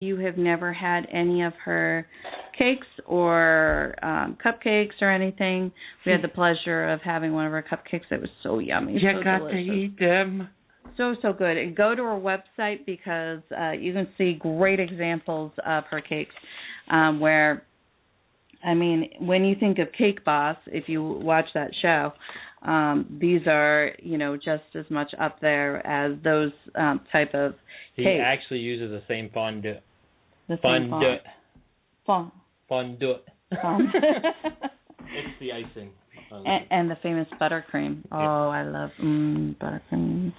you have never had any of her cakes or cupcakes or anything, we had the pleasure of having one of her cupcakes that was so yummy. You so got delicious. to eat them. So good. And go to her website because you can see great examples of her cakes where, I mean, when you think of Cake Boss, if you watch that show, these are, just as much up there as those type of cakes. He actually uses the same fondant. Fondant. It's the icing. And the famous buttercream. Oh, I love buttercream.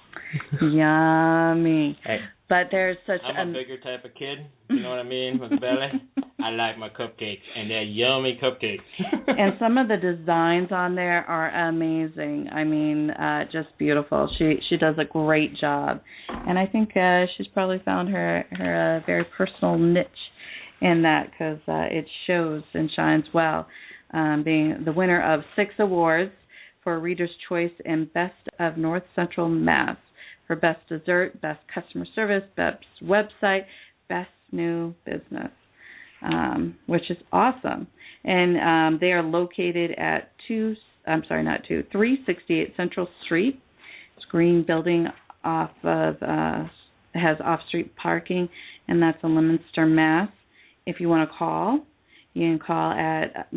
Yummy. Hey, but there's such I'm a bigger type of kid, you know what I mean, with the belly. I like my cupcakes, and they're yummy cupcakes. And some of the designs on there are amazing. I mean, just beautiful. She does a great job. And I think she's probably found her very personal niche in that because it shows and shines well. Being the winner of 6 awards for Reader's Choice and Best of North Central Mass for Best Dessert, Best Customer Service, Best Website, Best New Business, which is awesome. And they are located at 368 Central Street. It's a green building has off-street parking, and that's in Leominster, Mass. If you want to call, you can call at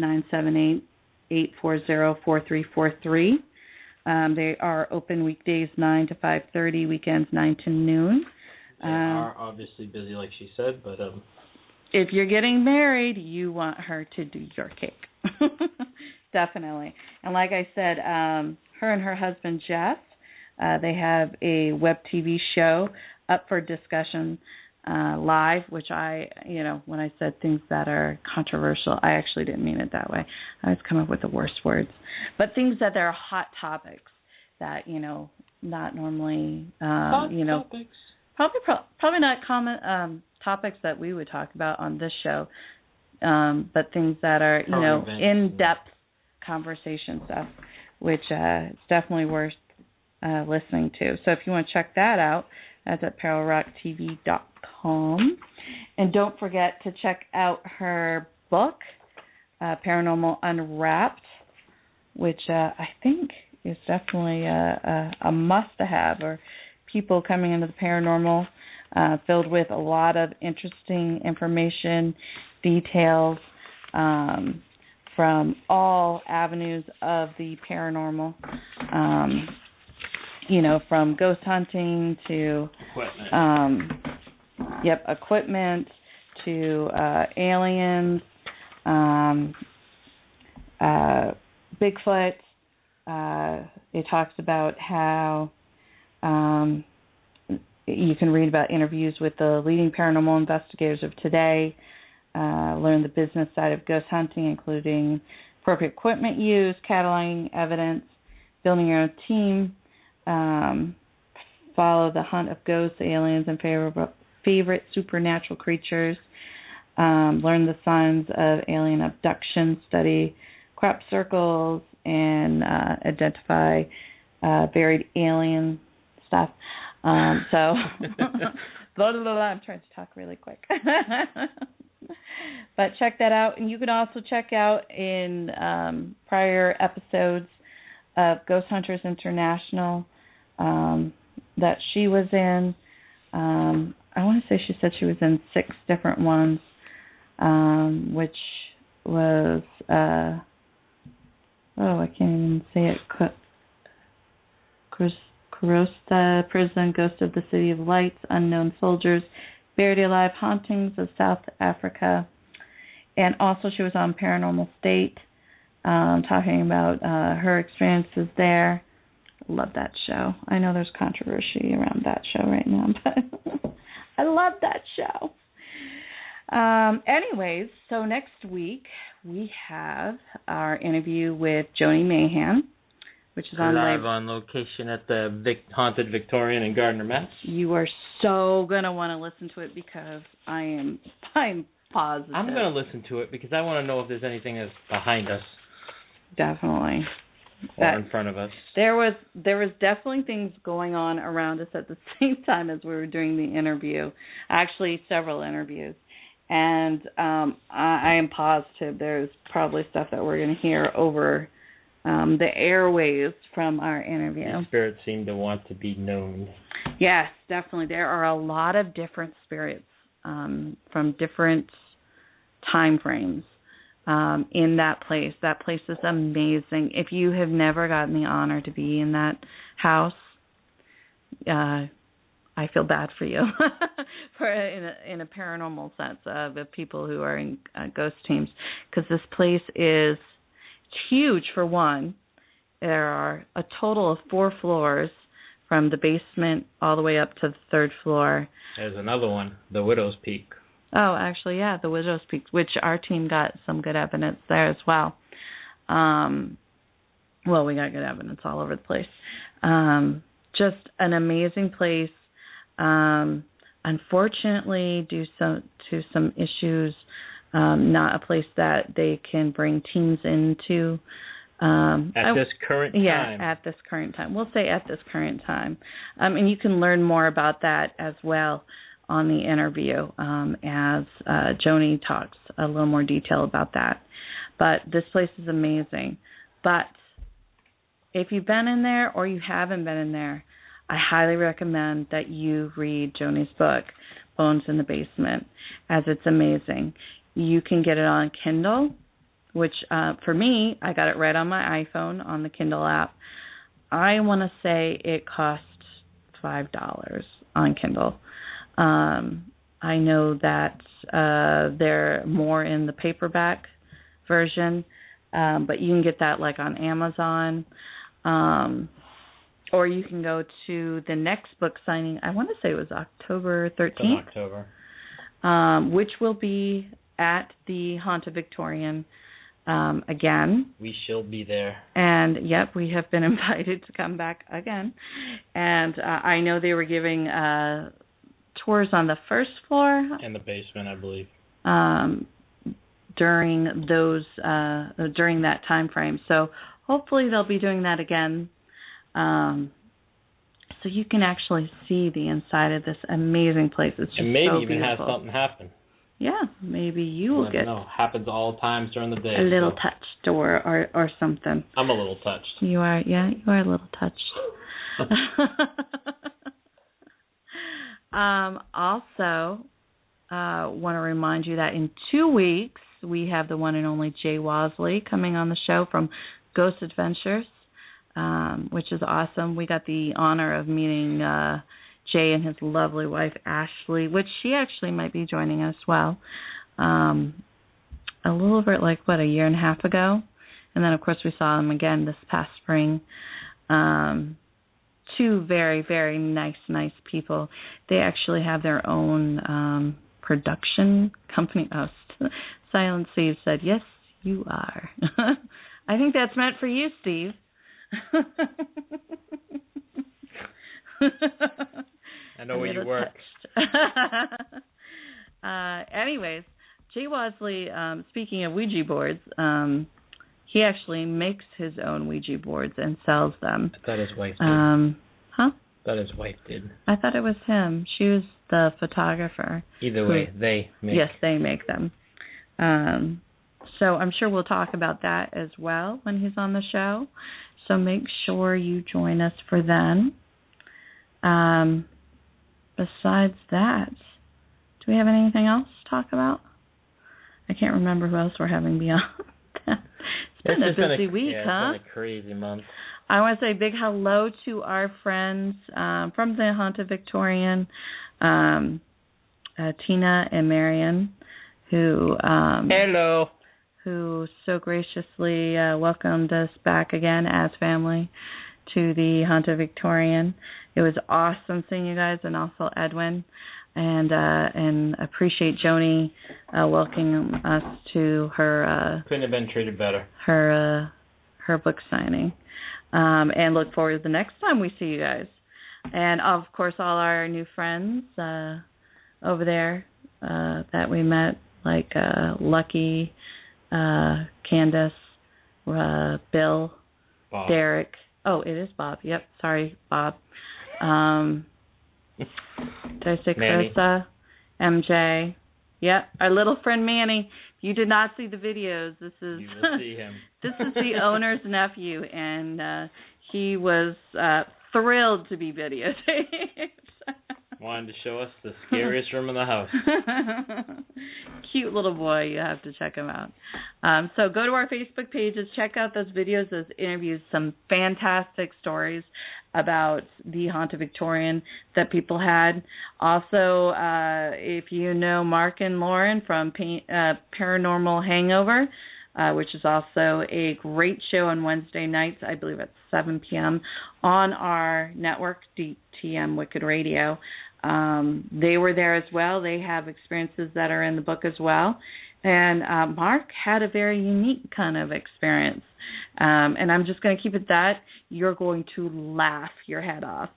978-840-4343. They are open weekdays 9 to 5:30, weekends 9 to noon. They are obviously busy, like she said, but if you're getting married, you want her to do your cake. Definitely. And like I said, her and her husband, Jeff, they have a web TV show up for discussion live, which when I said things that are controversial, I actually didn't mean it that way. I always come up with the worst words. But things that are hot topics that, not normally, topics. Probably not common topics that we would talk about on this show, but things that are, in-depth conversation stuff, which it's definitely worth listening to. So if you want to check that out, that's at parallelrocktv.com. And don't forget to check out her book, Paranormal Unwrapped, which I think is definitely a must-to-have, or people coming into the paranormal, filled with a lot of interesting information, details from all avenues of the paranormal. From ghost hunting to equipment to aliens, Bigfoot. It talks about how you can read about interviews with the leading paranormal investigators of today, learn the business side of ghost hunting, including appropriate equipment use, cataloging evidence, building your own team, follow the hunt of ghosts, aliens, and favorite supernatural creatures, learn the signs of alien abduction, study crop circles, and identify buried alien stuff. I'm trying to talk really quick. But check that out. And you can also check out in prior episodes of Ghost Hunters International that she was in. I want to say she said she was in 6 different ones, which was, I can't even say it, Kurosta Prison, Ghost of the City of Lights, Unknown Soldiers, Buried Alive, Hauntings of South Africa. And also she was on Paranormal State, talking about her experiences there. Love that show. I know there's controversy around that show right now, but I love that show. Anyways, so next week we have our interview with Joni Mahan, which is live on location at the Haunted Victorian in Gardner, Mass. You are so going to want to listen to it because I'm positive. I'm going to listen to it because I want to know if there's anything that's behind us. Definitely. Or in front of us. There was definitely things going on around us at the same time as we were doing the interview. Actually, several interviews. And I am positive there's probably stuff that we're going to hear over the airwaves from our interview. The spirits seem to want to be known. Yes, definitely. There are a lot of different spirits from different time frames in that place. That place is amazing. If you have never gotten the honor to be in that house, I feel bad for you, in a paranormal sense, of the people who are in ghost teams, because this place is huge. For one, there are a total of 4 floors, from the basement all the way up to the 3rd floor. There's another one, the Widow's Peak. Oh, actually, yeah, the Widow's Peak, which our team got some good evidence there as well. Well, we got good evidence all over the place. Just an amazing place. Unfortunately, due to some issues, not a place that they can bring teens into. This current time. Yeah, at this current time. We'll say at this current time. And you can learn more about that as well on the interview as Joni talks a little more detail about that. But this place is amazing. But if you've been in there or you haven't been in there, I highly recommend that you read Joni's book, Bones in the Basement, as it's amazing. You can get it on Kindle, which for me, I got it right on my iPhone on the Kindle app. I want to say it cost $5 on Kindle. I know that they're more in the paperback version, but you can get that like on Amazon. Or you can go to the next book signing. I want to say it was October 13th. In October. Which will be at the Haunted Victorian again. We shall be there. And, yep, we have been invited to come back again. And I know they were giving tours on the 1st floor. And the basement, I believe. During that time frame. So hopefully they'll be doing that again. So you can actually see the inside of this amazing place. It's just and maybe so even beautiful. have something happen. Yeah, maybe you will get. No, happens all times during the day. A little touched or something. I'm a little touched. You are, yeah, you are a little touched. Also, want to remind you that in 2 weeks we have the one and only Jay Wasley coming on the show from Ghost Adventures. Which is awesome. We got the honor of meeting Jay and his lovely wife, Ashley, which she actually might be joining us as well. A little over, a year and a half ago. And then, of course, we saw them again this past spring. 2 very, very nice people. They actually have their own production company. Oh, Silent Steve said, yes, you are. I think that's meant for you, Steve. I know where you work. Anyways, Jay Wasley, speaking of Ouija boards, he actually makes his own Ouija boards and sells them. I thought his wife did. Huh? I thought his wife did. I thought it was him. She was the photographer. Either way, they make. Yes, they make them. So I'm sure we'll talk about that as well when he's on the show. So make sure you join us for then. Besides that, do we have anything else to talk about? I can't remember who else we're having beyond that. It's been a busy week, huh? It's been a crazy month. I want to say a big hello to our friends from the Haunted Victorian, Tina and Marion, who... hello. Who so graciously welcomed us back again as family to the Haunted Victorian. It was awesome seeing you guys, and also Edwin, and appreciate Joni welcoming us to her. Couldn't have been treated better. Her book signing, and look forward to the next time we see you guys, and of course all our new friends over there that we met, like Lucky. Candace, Bill, Bob. Derek. Oh, it is Bob. Yep. Sorry, Bob. Did I say Manny. Carissa? MJ. Yep. Our little friend Manny. If you did not see the videos, this is You will see him. This is the owner's nephew, and he was thrilled to be videotaped. Wanted to show us the scariest room in the house. Cute little boy. You have to check him out. So go to our Facebook pages. Check out those videos, those interviews. Some fantastic stories about the Haunted Victorian that people had. Also, if you know Mark and Lauren from Paranormal Hangover, which is also a great show on Wednesday nights, I believe at 7 p.m. on our network, DTM Wicked Radio. They were there as well. They have experiences that are in the book as well. And Mark had a very unique kind of experience. And I'm just going to keep it that. You're going to laugh your head off.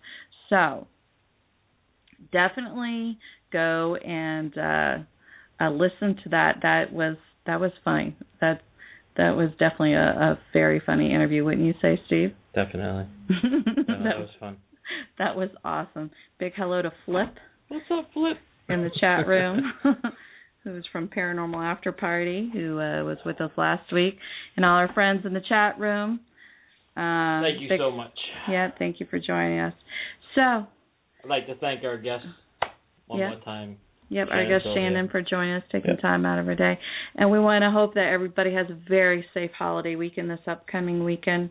So definitely go and listen to that. That was funny. That was definitely a very funny interview, wouldn't you say, Steve? Definitely. That was fun. That was awesome. Big hello to Flip. What's up, Flip? In the chat room, who's from Paranormal After Party, who was with us last week, and all our friends in the chat room. Thank you so much. Yeah, thank you for joining us. So, I'd like to thank our guests one more time. Yep, our guest Shannon for joining us, taking time out of her day. And we want to hope that everybody has a very safe holiday weekend this upcoming weekend.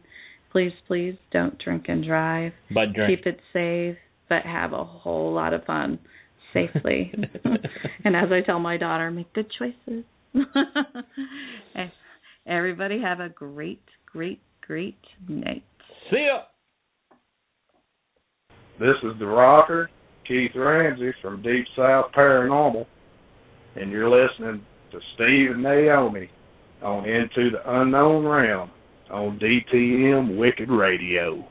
Please, please don't drink and drive. But drink. Keep it safe, but have a whole lot of fun safely. And as I tell my daughter, make good choices. Everybody have a great, great, great night. See ya. This is the rocker, Keith Ramsey from Deep South Paranormal, and you're listening to Steve Naomi on Into the Unknown Realm on DTM Wicked Radio.